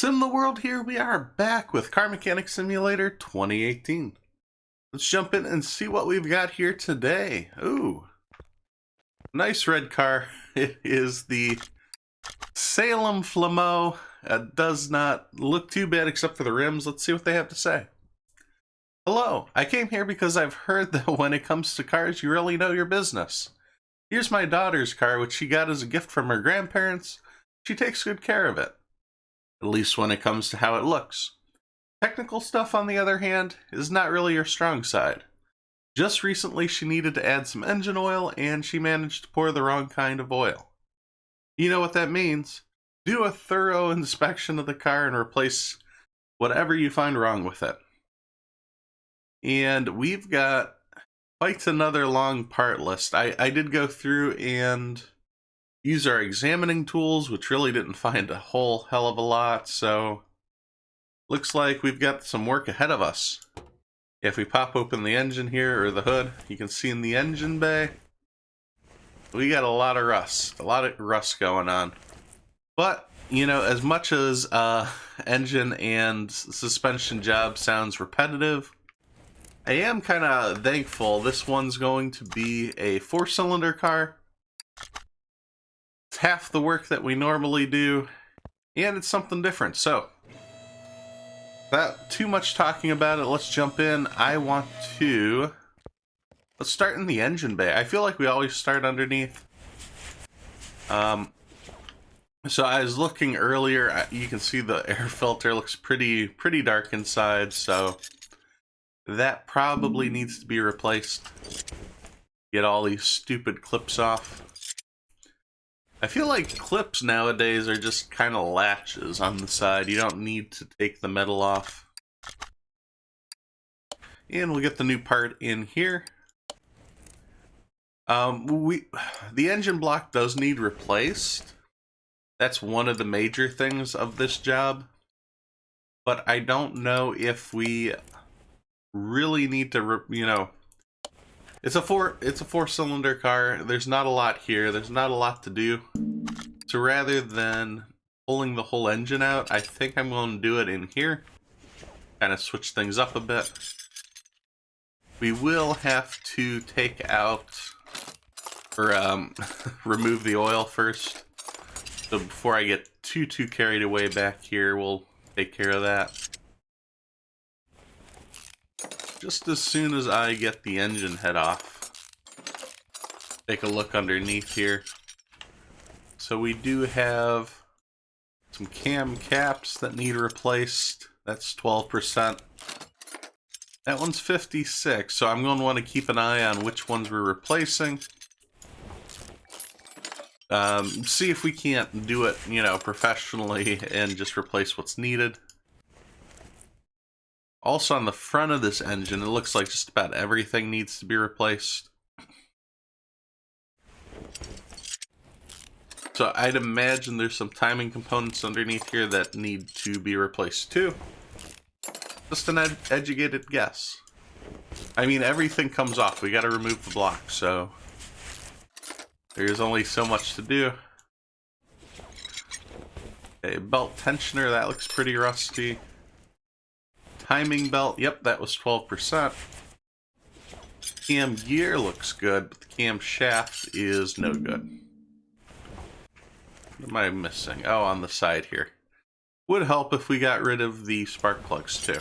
SimTheWorld here. We are back with Car Mechanic Simulator 2018. Let's jump in and see what we've got here today. Ooh, nice red car. It is the Salem Flamo. It does not look too bad except for the rims. Let's see what they have to say. Hello, I came here because I've heard that when it comes to cars, you really know your business. Here's my daughter's car, which she got as a gift from her grandparents. She takes good care of it. At least when it comes to how it looks. Technical stuff, on the other hand, is not really her strong side. Just recently she needed to add some engine oil, and she managed to pour the wrong kind of oil. You know what that means. Do a thorough inspection of the car and replace whatever you find wrong with it. And we've got quite another long part list. I did go through and use our examining tools, which really didn't find a whole hell of a lot, so looks like we've got some work ahead of us. If we pop open the engine here, or the hood, you can see in the engine bay, we got a lot of rust going on. But, you know, as much as engine and suspension job sounds repetitive, I am kind of thankful this one's going to be a 4-cylinder car. It's half the work that we normally do, and it's something different. So, without too much talking about it, let's jump in. Let's start in the engine bay. I feel like we always start underneath. So I was looking earlier, you can see the air filter looks pretty dark inside, so that probably needs to be replaced. Get all these stupid clips off. I feel like clips nowadays are just kind of latches on the side. You don't need to take the metal off. And we'll get the new part in here. The engine block does need replaced. That's one of the major things of this job. But I don't know if we really need to, you know, it's a 4-cylinder car. There's not a lot here. There's not a lot to do. So rather than pulling the whole engine out, I think I'm going to do it in here. Kind of switch things up a bit. We will have to take out or remove the oil first. So before I get too carried away back here, we'll take care of that. Just as soon as I get the engine head off, take a look underneath here. So we do have some cam caps that need replaced. That's 12%. That one's 56, so I'm going to want to keep an eye on which ones we're replacing. See if we can't do it, you know, professionally and just replace what's needed. Also, on the front of this engine, it looks like just about everything needs to be replaced. So I'd imagine there's some timing components underneath here that need to be replaced too. Just an educated guess. I mean, everything comes off. We gotta remove the block, so there's only so much to do. Okay, belt tensioner, that looks pretty rusty. Timing belt, yep, that was 12%. Cam gear looks good, but the cam shaft is no good. What am I missing? Oh, on the side here. Would help if we got rid of the spark plugs too.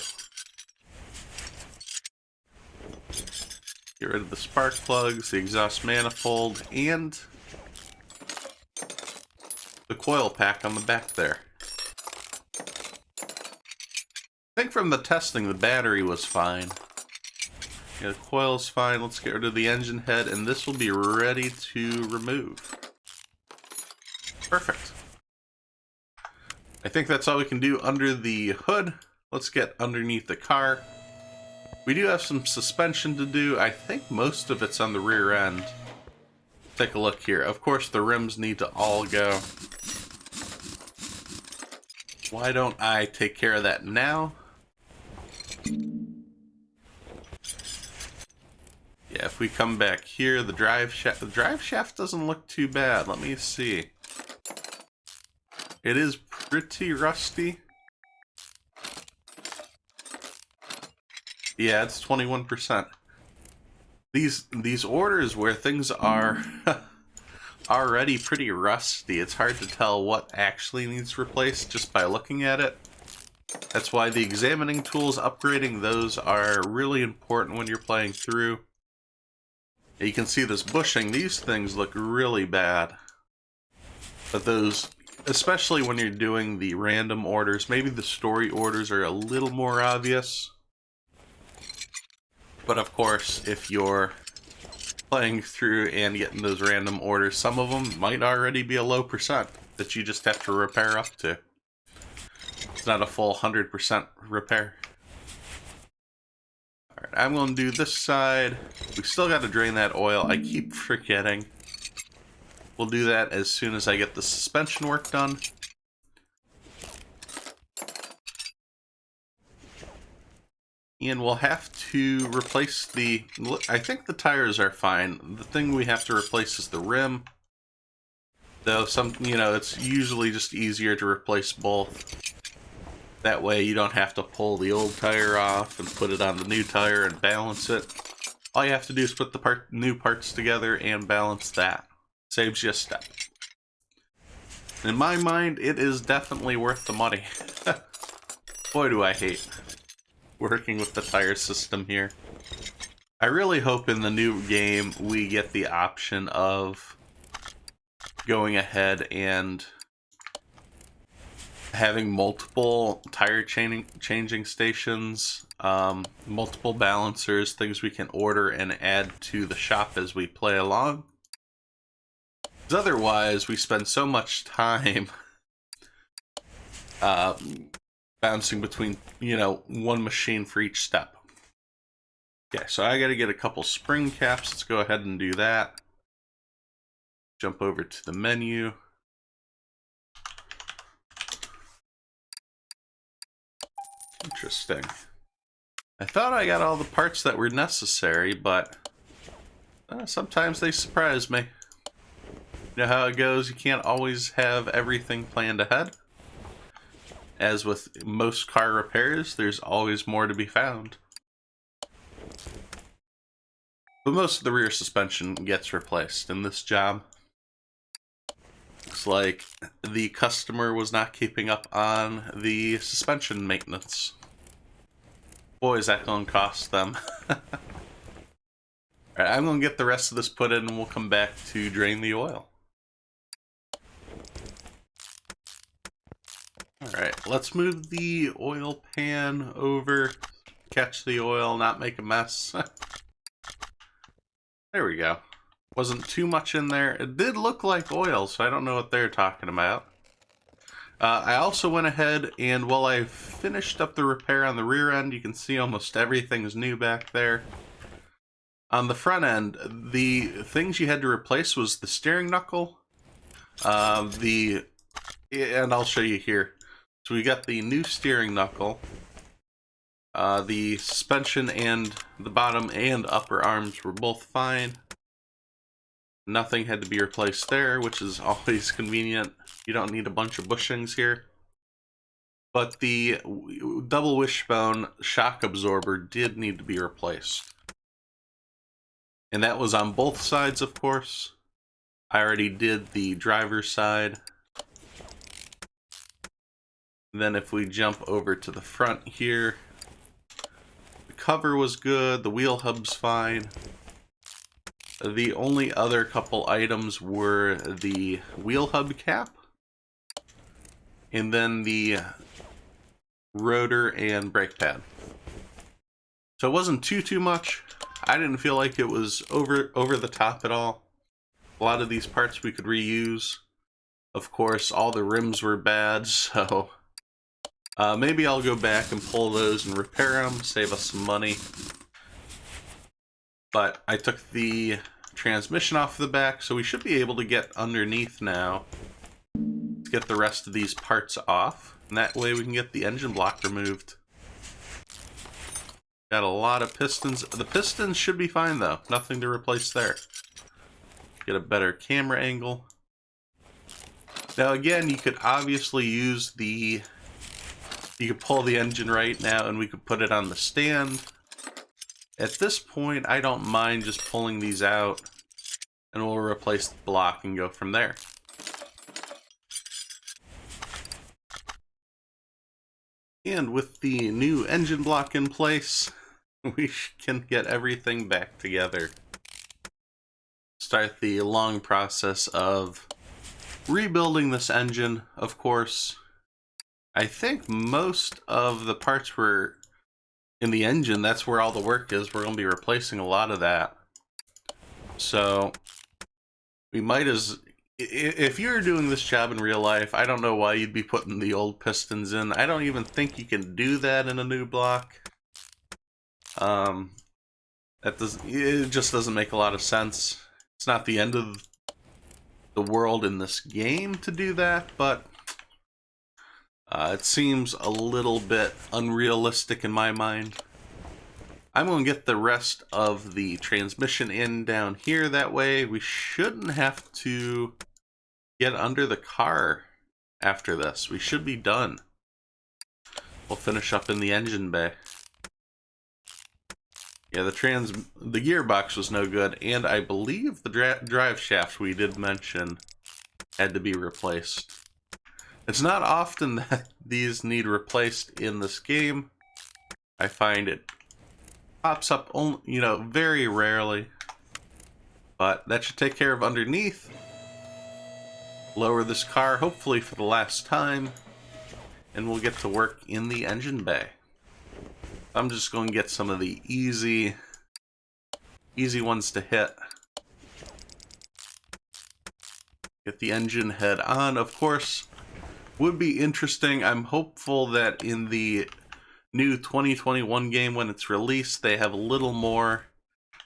Get rid of the spark plugs, the exhaust manifold, and the coil pack on the back there. I think from the testing, the battery was fine. Yeah, the coil's fine. Let's get rid of the engine head, and this will be ready to remove. Perfect. I think that's all we can do under the hood. Let's get underneath the car. We do have some suspension to do. I think most of it's on the rear end. Take a look here. Of course, the rims need to all go. Why don't I take care of that now? Yeah, if we come back here, the drive shaft doesn't look too bad. Let me see. It is pretty rusty. Yeah, it's 21%. These orders where things are already pretty rusty, it's hard to tell what actually needs replaced just by looking at it. That's why the examining tools, upgrading those are really important when you're playing through. You can see this bushing, these things look really bad. But those, especially when you're doing the random orders, maybe the story orders are a little more obvious. But of course, if you're playing through and getting those random orders, some of them might already be a low percent that you just have to repair up to. It's not a full 100% repair. Alright, I'm going to do this side. We still got to drain that oil. I keep forgetting. We'll do that as soon as I get the suspension work done. And we'll have to replace the... I think the tires are fine. The thing we have to replace is the rim. Though it's usually just easier to replace both. That way you don't have to pull the old tire off and put it on the new tire and balance it. All you have to do is put the new parts together and balance that. Saves you a step. In my mind, it is definitely worth the money. Boy, do I hate working with the tire system here. I really hope in the new game we get the option of going ahead and having multiple tire changing stations, multiple balancers, things we can order and add to the shop as we play along. Because otherwise, we spend so much time bouncing between, one machine for each step. Okay, so I gotta get a couple spring caps. Let's go ahead and do that. Jump over to the menu. Interesting. I thought I got all the parts that were necessary, but sometimes they surprise me. You know how it goes, you can't always have everything planned ahead. As with most car repairs, there's always more to be found. But most of the rear suspension gets replaced in this job. Looks like the customer was not keeping up on the suspension maintenance. Boy, is that going to cost them. Alright, I'm going to get the rest of this put in and we'll come back to drain the oil. Alright, let's move the oil pan over, catch the oil, not make a mess. There we go. Wasn't too much in there. It did look like oil, so I don't know what they're talking about. I also went ahead and while I finished up the repair on the rear end, you can see almost everything's new back there. On the front end, the things you had to replace was the steering knuckle, and I'll show you here. So we got the new steering knuckle, the suspension and the bottom and upper arms were both fine. Nothing had to be replaced there, which is always convenient. You don't need a bunch of bushings here. But the double wishbone shock absorber did need to be replaced. And that was on both sides, of course. I already did the driver's side. Then if we jump over to the front here, the cover was good, the wheel hub's fine. The only other couple items were the wheel hub cap, and then the rotor and brake pad. So it wasn't too much. I didn't feel like it was over the top at all. A lot of these parts we could reuse. Of course, all the rims were bad, so maybe I'll go back and pull those and repair them, save us some money. But I took the transmission off the back, so we should be able to get underneath now to get the rest of these parts off. And that way we can get the engine block removed. Got a lot of pistons. The pistons should be fine though. Nothing to replace there. Get a better camera angle. Now again, you could obviously use the... You could pull the engine right now and we could put it on the stand. At this point, I don't mind just pulling these out, and we'll replace the block and go from there. And with the new engine block in place, we can get everything back together. Start the long process of rebuilding this engine, of course. I think most of the parts were in the engine. That's where all the work is. We're going to be replacing a lot of that. So we might as... If you're doing this job in real life, I don't know why you'd be putting the old pistons in. I don't even think you can do that in a new block. It just doesn't make a lot of sense. It's not the end of the world in this game to do that, but it seems a little bit unrealistic in my mind. I'm going to get the rest of the transmission in down here. That way we shouldn't have to get under the car after this. We should be done. We'll finish up in the engine bay. Yeah, the gearbox was no good, and I believe the drive shaft we did mention had to be replaced. It's not often that these need replaced in this game. I find it pops up only, very rarely. But that should take care of underneath. Lower this car, hopefully for the last time, and we'll get to work in the engine bay. I'm just going to get some of the easy ones to hit. Get the engine head on, of course. Would be interesting. I'm hopeful that in the new 2021 game, when it's released, they have a little more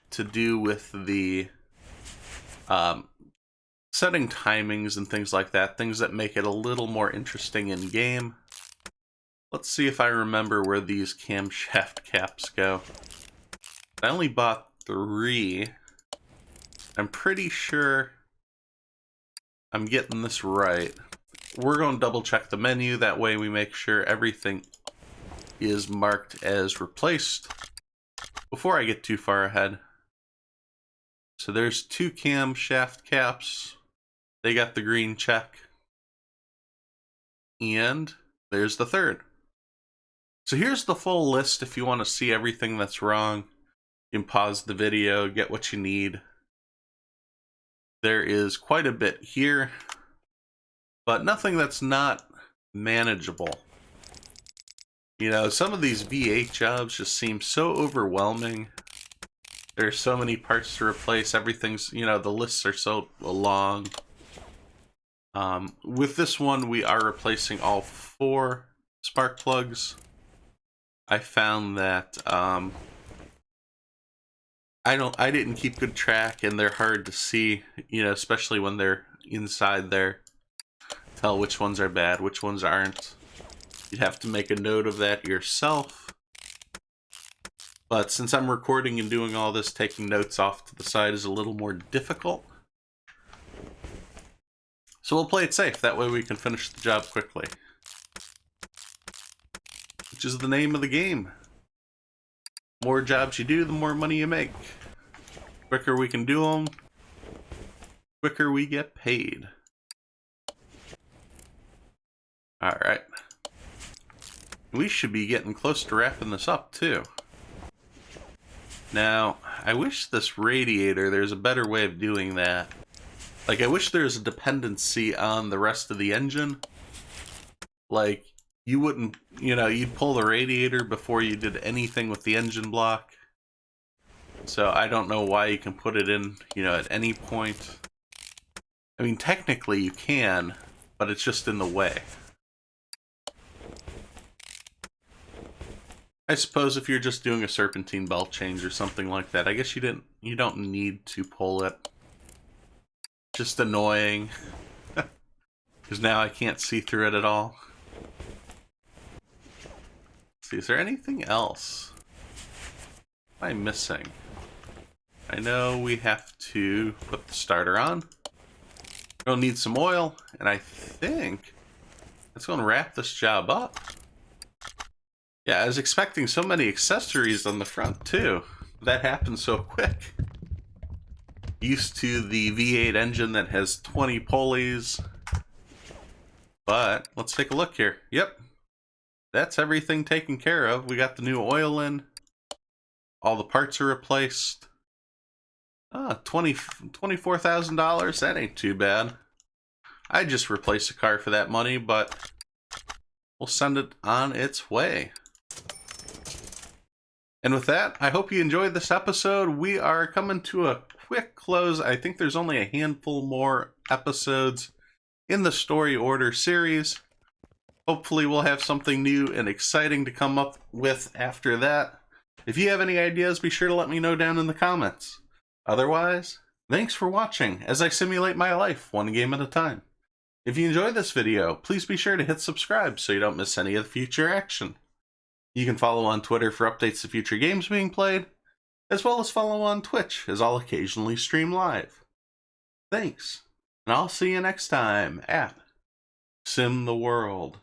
to do with the setting timings and things like that. Things that make it a little more interesting in game. Let's see if I remember where these camshaft caps go. I only bought 3. I'm pretty sure I'm getting this right. We're going to double check the menu. That way we make sure everything is marked as replaced before I get too far ahead. So there's 2 camshaft caps. They got the green check. And there's the 3rd. So here's the full list if you want to see everything that's wrong. You can pause the video, get what you need. There is quite a bit here, but nothing that's not manageable. Some of these V8 jobs just seem so overwhelming. There's so many parts to replace. Everything's, the lists are so long. With this one, we are replacing all 4 spark plugs. I found that I didn't keep good track, and they're hard to see, especially when they're inside there. Tell which ones are bad, which ones aren't. You'd have to make a note of that yourself. But since I'm recording and doing all this, taking notes off to the side is a little more difficult. So we'll play it safe. That way we can finish the job quickly. Which is the name of the game. More jobs you do, the more money you make. Quicker we can do them, quicker we get paid. Alright. We should be getting close to wrapping this up, too. Now, I wish this radiator, there's a better way of doing that. Like, I wish there's a dependency on the rest of the engine. Like, you wouldn't, you'd pull the radiator before you did anything with the engine block. So I don't know why you can put it in, at any point. I mean, technically you can, but it's just in the way. I suppose if you're just doing a serpentine belt change or something like that, I guess you don't need to pull it. Just annoying. Because now I can't see through it at all. Let's see, is there anything else? What am I missing? I know we have to put the starter on. We'll need some oil, and I think that's going to wrap this job up. Yeah, I was expecting so many accessories on the front, too. that happened so quick. Used to the V8 engine that has 20 pulleys. But let's take a look here. Yep. That's everything taken care of. We got the new oil in. All the parts are replaced. $24,000. That ain't too bad. I'd just replace a car for that money, but we'll send it on its way. And with that, I hope you enjoyed this episode. We are coming to a quick close. I think there's only a handful more episodes in the Story Order series. Hopefully we'll have something new and exciting to come up with after that. If you have any ideas, be sure to let me know down in the comments. Otherwise, thanks for watching as I simulate my life one game at a time. If you enjoyed this video, please be sure to hit subscribe so you don't miss any of the future action. You can follow on Twitter for updates to future games being played, as well as follow on Twitch, as I'll occasionally stream live. Thanks, and I'll see you next time at SimTheWorld.